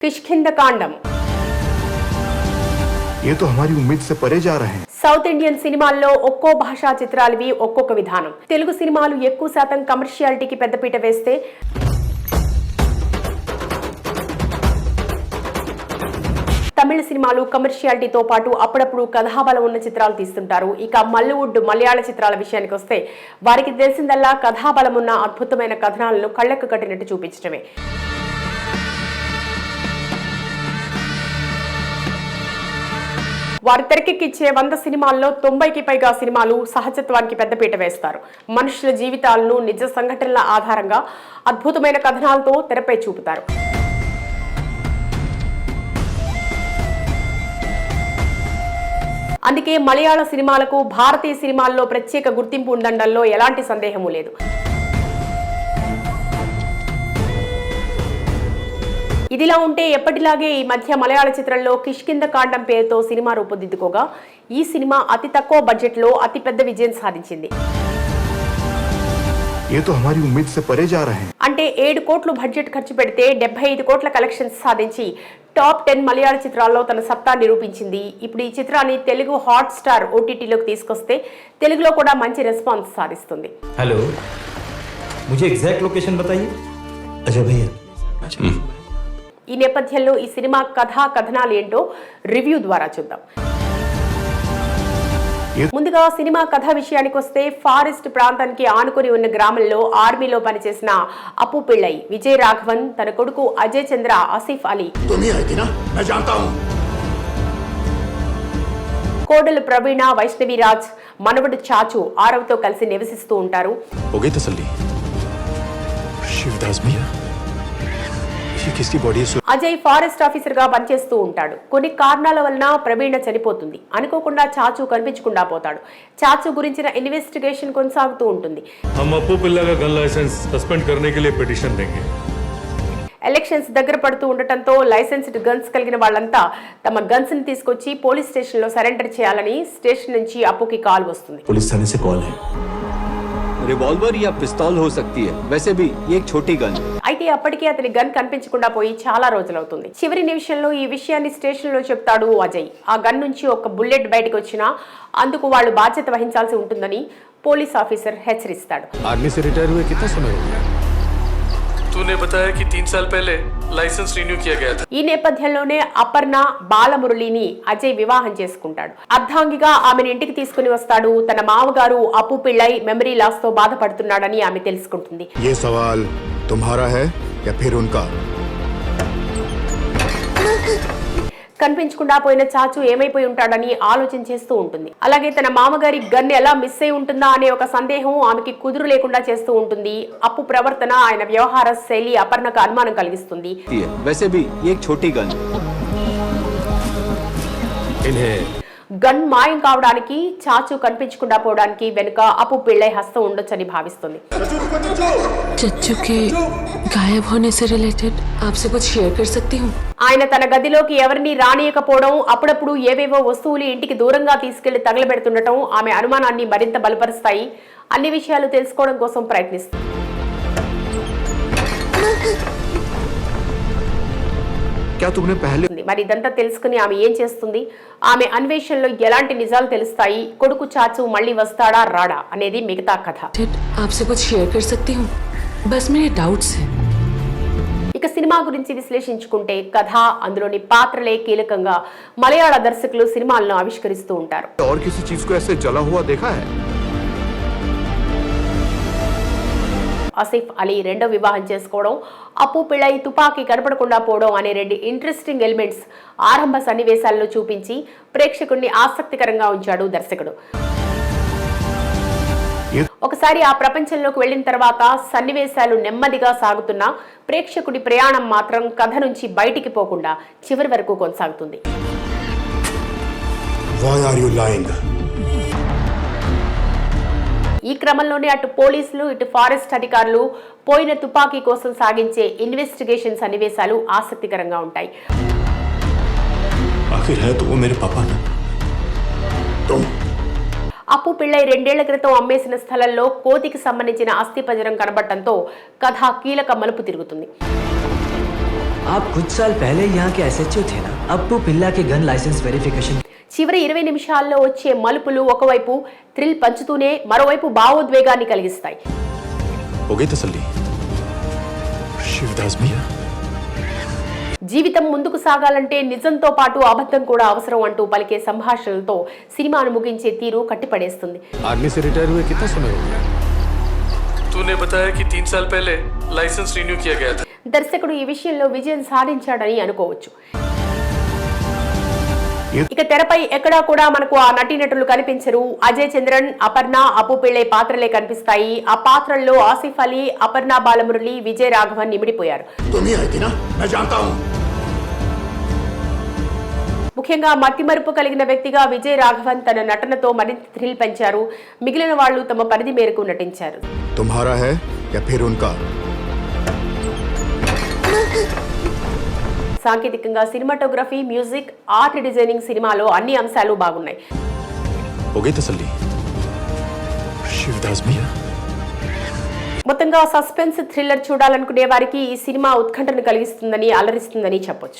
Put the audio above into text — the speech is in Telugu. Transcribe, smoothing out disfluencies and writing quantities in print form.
కిష్కింధకాండం ये तो हमारी उम्मीद से परे जा रहे हैं। సౌత్ ఇండియన్ సినిమాల్లో ఒక్కో భాషా చిత్రాలవి ఒక్కొక్క విధానం. తెలుగు సినిమాలు ఎక్కువ శాతం కమర్షియాలిటీకి పెద్దపీట వేస్తే తమిళ సినిమాలు కమర్షియాలిటీతో పాటు అప్పుడప్పుడు కథాబలం ఉన్న చిత్రాలు తీస్తుంటారు. ఇక మల్లీవుడ్ మలయాళ చిత్రాల విషయానికి వస్తే వారికి తెలిసిందల్లా కథాబలం ఉన్న అద్భుతమైన కథనాలను కళ్లకు కట్టినట్టు చూపించడమే. వారు తెరకెక్కిచ్చే 100 సినిమాల్లో 90కి పైగా సినిమాలు సహజత్వానికి పెద్దపీట వేస్తారు. మనుషుల జీవితాలను నిజ సంఘటనల ఆధారంగా అద్భుతమైన కథనాలతో తెరపై చూపుతారు. అందుకే మలయాళ సినిమాలకు భారతీయ సినిమాల్లో ప్రత్యేక గుర్తింపు ఉండడంలో ఎలాంటి సందేహమూ లేదు. ఇదిలా ఉంటే ఎప్పటిలాగే ఈ మధ్య మలయాళ చిత్రంలో కిష్కింధకాండం పేరుతో సినిమా రూపుదిద్దుకోగా ఈ సినిమా అతి తక్కువ బడ్జెట్లో అతి పెద్ద విజయం సాధించింది. ये तो हमारी उम्मीद से परे जा रहे हैं. అంటే 7 కోట్లు బడ్జెట్ ఖర్చు పెడితే 75 కోట్ల కలెక్షన్స్ సాధించి టాప్ 10 మలయాళ చిత్రాల్లో తన సత్తా నిరూపించింది. ఇప్పుడు ఈ చిత్రాన్ని తెలుగు హాట్ స్టార్ ఓటీటీలోకి తీసుకొస్తే తెలుగులో కూడా మంచి రెస్పాన్స్ సాధిస్తుంది. हेलो, मुझे एग्जैक्ट लोकेशन बताइए. अजय भैया. ఈ నేపథ్యంలో ఈ సినిమా కథా కథనాలు ఏంటో రివ్యూ ద్వారా చూద్దాం. ముందుగా సినిమా కథ విషయానికి వస్తే ఫారెస్ట్ ప్రాంతానికి ఆనుకొని ఉన్న గ్రామంలో ఆర్మీలో పనిచేసిన అప్పు పిళ్ళై విజయ్ రాఘవన్ తన కొడుకు అజయ్ చంద్ర ఆసిఫ్ అలీ కోడలు ప్రవీణ వైష్ణవిరాజ్ మనవడు చాచు ఆరవ్తో కలిసి నివసిస్తూ ఉంటారు. అజయ్ ఫారెస్ట్ ఆఫీసర్ గా పనిచేస్తూ ఉంటాడు. కొన్ని కారణాల వలన ప్రవీణ చనిపోతుంది. అనుకోకుండా చాచు కనిపించకుండా పోతాడు. చాచు గురించిన ఇన్వెస్టిగేషన్ కొనసాగుతూ ఉంటుంది. ఎలక్షన్స్ దగ్గర పడుతూ ఉండటంతో లైసెన్స్డ్ గన్స్ కలిగిన వాళ్ళంతా తమ గన్స్ ని తీసుకొచ్చి పోలీస్ స్టేషన్ లో సరెండర్ చేయాలని స్టేషన్ నుంచి అప్పుకి కాల్ వస్తుంది. रिवॉल्वर या पिस्तौल हो सकती है, वैसे भी ये एक छोटी गन. అయితే అప్పటికే అతని గన్ కనిపించకుండా పోయి చాలా రోజులవుతుంది. చివరి నిమిషంలో ఈ విషయాన్ని స్టేషన్ లో చెప్తాడు అజయ్. ఆ గన్ నుంచి ఒక బుల్లెట్ బయటకు వచ్చినా అందుకు వాళ్ళు బాధ్యత వహించాల్సి ఉంటుందని పోలీస్ ఆఫీసర్ హెచ్చరిస్తాడు. आर्मी से रिटायर हुए कितना समय हो गया? तूने बताया कि 3 साल पहले లైసెన్స్ రిన్యూ किया गया था. ఈ నేపథ్యంలోనే అపర్ణ బాలమురళిని అజయ్ వివాహం చేసుకుంటాడు. అర్ధాంగిగా ఆమెను ఇంటికి తీసుకుని వస్తాడు. తన మామగారు అప్పు పిళ్ళై మెమరీ లాస్ తో బాధపడుతున్నాడని ఆమె తెలుసుకుంటుంది. ये सवाल तुम्हारा है या फिर उनका? కనిపించకుండా పోయిన చాచు ఏమైపోయి ఉంటాడని ఆలోచన చేస్తూ ఉంటుంది. అలాగే తన మామగారి గన్ ఎలా మిస్ అయి ఉంటుందా అనే ఒక సందేహం ఆమెకి కుదురు లేకుండా చేస్తూ ఉంటుంది. అప్పు ప్రవర్తన ఆయన వ్యవహార శైలి అపర్ణకు అనుమానం కలిగిస్తుంది. గన్ మాయం కావడానికి చాచు కనిపించకుండా పోవడానికి వెనుక అప్పు పిళ్ళై హస్తం ఉండొచ్చని భావిస్తుంది. चच्चू के गायब होने से रिलेटेड आपसे कुछ शेयर कर सकती हूँ. ఆయన తన గదిలోకి ఎవరిని రానియకపోవడం, అప్పుడప్పుడు ఏవేవో వస్తువులు ఇంటికి దూరంగా తీసుకెళ్లి తగలబెడుతుండటం ఆమె అనుమానాన్ని మరింత బలపరుస్తాయి. అన్ని విషయాలు తెలుసుకోవడం కోసం ప్రయత్నిస్తుంది. మరి ఇదంతా తెలుసుకుని ఆమె ఏం చేస్తుంది? ఆమె అన్వేషణలో ఎలాంటి నిజాలు తెలుస్తాయి? కొడుకు చాచు మళ్ళీ వస్తాడా రాడా అనేది మిగతా కథ. आपसे कुछ शेयर कर सकती हूँ, बस मेरे डाउट्स हैं. ఇక సినిమా గురించి విశ్లేషించుకుంటే కథ, అందులోని పాత్రలే కీలకంగా మలయాళ దర్శకులు సినిమాలను ఆవిష్కరిస్తూ ఉంటారు. और किसी चीज को ऐसे जला हुआ देखा है? ఆసిఫ్ అలీ రెండో వివాహం చేసుకోవడం, అప్పు పిళ్ళై తుపాకీ కనపడకుండా పోవడం అనే 2 ఇంట్రెస్టింగ్ ఎలిమెంట్స్ ఆరంభ సన్నివేశాల్లో చూపించి ప్రేక్షకుడిని ఆసక్తికరంగా ఉంచాడు దర్శకుడు. ఒకసారి ఆ ప్రపంచంలోకి వెళ్లిన తర్వాత సన్నివేశాలు నెమ్మదిగా సాగుతున్నా ప్రేక్షకుడి ప్రయాణం మాత్రం కథ నుంచి బయటికి పోకుండా చివరి వరకు కొనసాగుతుంది. ఈ క్రమంలోనే అటు పోలీసులు ఇటు ఫారెస్ట్ అధికారులు పోయిన తుపాకీ కోసం సాగించే ఇన్వెస్టిగేషన్ సన్నివేశాలు ఆసక్తికరంగా ఉంటాయి. అప్పు పిళ్ళై 2 ఏళ్ల క్రితం అమ్మేసిన స్థలంలో కోతికి సంబంధించిన అస్థిపంజరం కనబడటంతో కథ కీలక మలుపు తిరుగుతుంది. आप कुछ साल पहले यहाँ के एसएचओ थे ना। अब तो पिल्ला के गन लाइसेंस वेरिफिकेशन చివరి 20 నిమిషాల్లో వచ్చే మలుపులు ఒకవైపు థ్రిల్ పంచుతూనే మరోవైపు భావోద్వేగాన్ని కలిగిస్తాయి. हो गई तसल्ली शिवदास भैया. జీవితం ముందుకు సాగాలంటే నిజంతో పాటు అబద్ధం కూడా అవసరం అంటూ పలికే సంభాషణలతో సినిమాను ముగించే తీరు కట్టిపడేస్తుంది. आर्मी से रिटायर हुए कितना समय हो गया? तूने बताया कि 3 साल पहले लाइसेंस रिन्यू किया गया था. దర్శకుడు ఈ విషయంలో విజయం సాధించాడని అనుకోవచ్చు. ఇక తెరపై ఎక్కడా కూడా మనకు ఆ నటీనటులు కనిపించరు. అజయ్ చంద్రన్, అపర్ణ, అప్పు పిళ్ళై పాత్రలే కనిపిస్తాయి. ఆ పాత్రల్లో ఆసిఫ్ అలీ, అపర్ణ బాలమురళి, విజయ్ రాఘవన్ నిమిడిపోయారు. ముఖ్యంగా మతిమరుపు కలిగిన వ్యక్తిగా విజయ్ రాఘవన్ తన నటనతో మరింత థ్రిల్ పెంచారు. మిగిలిన వాళ్లు తమ పరిధి మేరకు నటించారు. तुम्हारा है या फिर उनका? సాంకేతికంగా సినిమాటోగ్రఫీ, మ్యూజిక్, ఆర్ట్ డిజైనింగ్ సినిమాలో అన్ని అంశాలు బాగున్నాయి. हो गई तसल्ली शिवदास भैया. మొత్తంగా సస్పెన్స్ థ్రిల్లర్ చూడాలనుకునే వారికి ఈ సినిమా ఉత్కంఠను కలిగిస్తుందని, అలరిస్తుందని చెప్పొచ్చు.